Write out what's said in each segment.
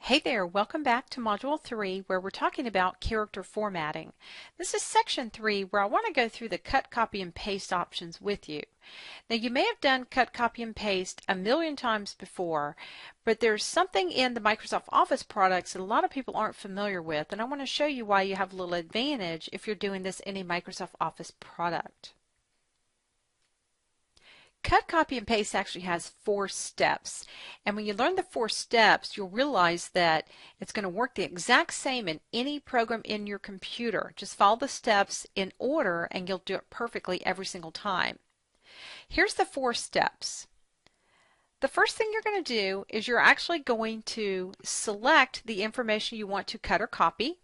Hey there, welcome back to Module 3 where we're talking about character formatting. This is Section 3 where I want to go through the cut, copy, and paste options with you. Now you may have done cut, copy, and paste a million times before, but there's something in the Microsoft Office products that a lot of people aren't familiar with, and I want to show you why you have a little advantage if you're doing this in a Microsoft Office product. Cut, copy, and paste actually has 4 steps. And when you learn the 4 steps, you'll realize that it's going to work the exact same in any program in your computer. Just follow the steps in order and you'll do it perfectly every single time. Here's the 4 steps. The first thing you're going to do is you're actually going to select the information you want to cut or copy.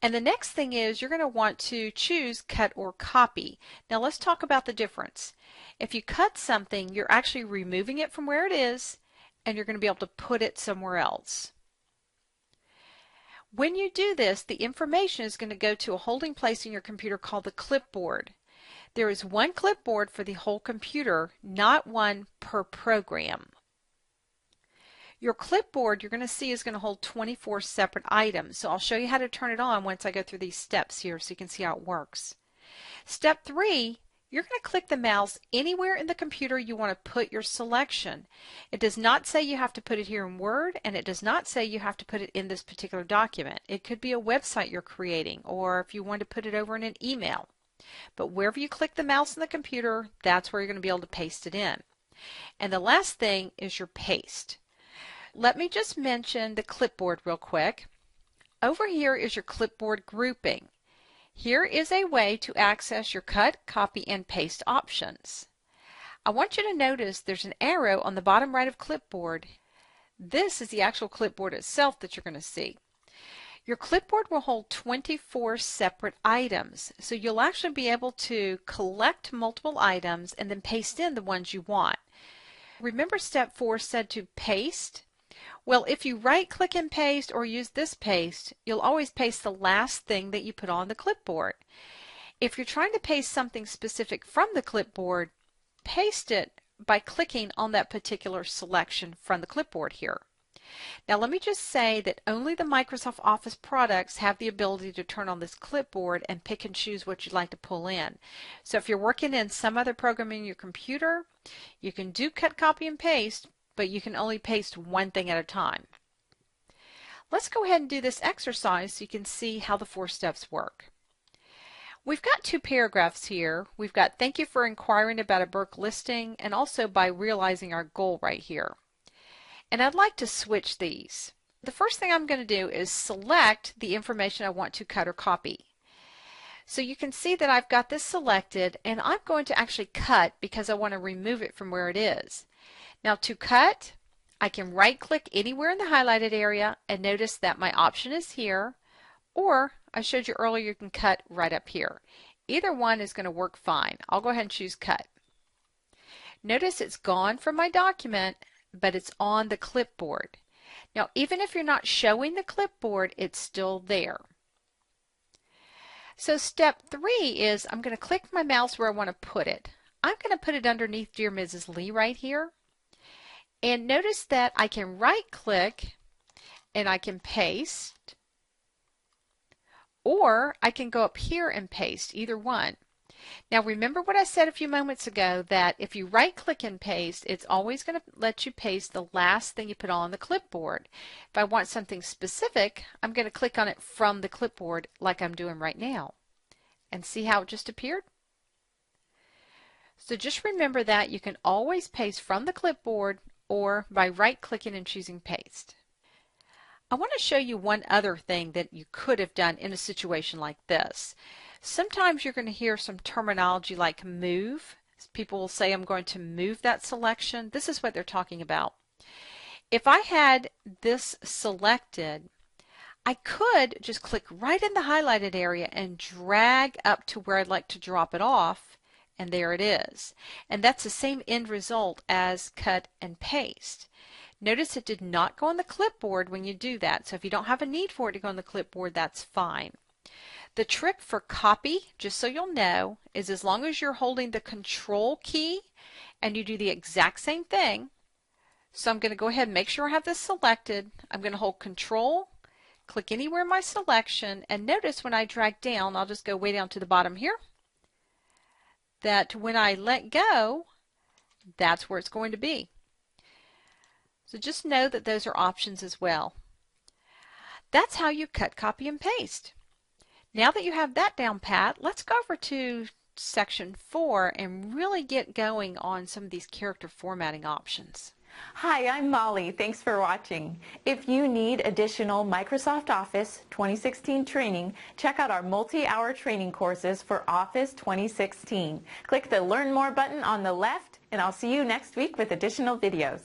And the next thing is you're going to want to choose cut or copy. Now let's talk about the difference. If you cut something, you're actually removing it from where it is and you're going to be able to put it somewhere else. When you do this, the information is going to go to a holding place in your computer called the clipboard. There is one clipboard for the whole computer, not one per program. Your clipboard, you're going to see, is going to hold 24 separate items. So I'll show you how to turn it on once I go through these steps here so you can see how it works. Step 3, you're going to click the mouse anywhere in the computer you want to put your selection. It does not say you have to put it here in Word, and it does not say you have to put it in this particular document. It could be a website you're creating, or if you want to put it over in an email. But wherever you click the mouse in the computer, that's where you're going to be able to paste it in. And the last thing is your paste. Let me just mention the clipboard real quick. Over here is your clipboard grouping. Here is a way to access your cut, copy, and paste options. I want you to notice there's an arrow on the bottom right of clipboard. This is the actual clipboard itself that you're going to see. Your clipboard will hold 24 separate items, so you'll actually be able to collect multiple items and then paste in the ones you want. Remember step 4 said to paste? Well, if you right-click and paste or use this paste, you'll always paste the last thing that you put on the clipboard. If you're trying to paste something specific from the clipboard, paste it by clicking on that particular selection from the clipboard here. Now let me just say that only the Microsoft Office products have the ability to turn on this clipboard and pick and choose what you'd like to pull in. So if you're working in some other program in your computer, you can do cut, copy, and paste, but you can only paste one thing at a time. Let's go ahead and do this exercise so you can see how the 4 steps work. We've got 2 paragraphs here. We've got thank you for inquiring about a Burke listing and also by realizing our goal right here. And I'd like to switch these. The first thing I'm going to do is select the information I want to cut or copy. So you can see that I've got this selected and I'm going to actually cut because I want to remove it from where it is. Now to cut, I can right click anywhere in the highlighted area and notice that my option is here, or I showed you earlier you can cut right up here. Either one is going to work fine. I'll go ahead and choose cut. Notice it's gone from my document, but it's on the clipboard. Now even if you're not showing the clipboard, it's still there. So step 3 is I'm going to click my mouse where I want to put it. I'm going to put it underneath Dear Mrs. Lee right here. And notice that I can right click and I can paste, or I can go up here and paste, either one. Now remember what I said a few moments ago, that if you right click and paste, it's always going to let you paste the last thing you put on the clipboard. If I want something specific, I'm going to click on it from the clipboard like I'm doing right now. And see how it just appeared? So just remember that you can always paste from the clipboard or by right-clicking and choosing paste. I want to show you one other thing that you could have done in a situation like this. Sometimes you're going to hear some terminology like move. People will say, I'm going to move that selection. This is what they're talking about. If I had this selected, I could just click right in the highlighted area and drag up to where I'd like to drop it off, and there it is. And that's the same end result as cut and paste. Notice it did not go on the clipboard when you do that, so if you don't have a need for it to go on the clipboard, that's fine. The trick for copy, just so you'll know, is as long as you're holding the control key and you do the exact same thing, So I'm going to go ahead and make sure I have this selected. I'm going to hold Control, click anywhere in my selection, and notice when I drag down, I'll just go way down to the bottom here, that when I let go, that's where it's going to be. So just know that those are options as well. That's how you cut, copy, and paste. Now that you have that down pat, let's go over to section 4 and really get going on some of these character formatting options. Hi, I'm Molly. Thanks for watching. If you need additional Microsoft Office 2016 training, check out our multi-hour training courses for Office 2016. Click the Learn More button on the left, and I'll see you next week with additional videos.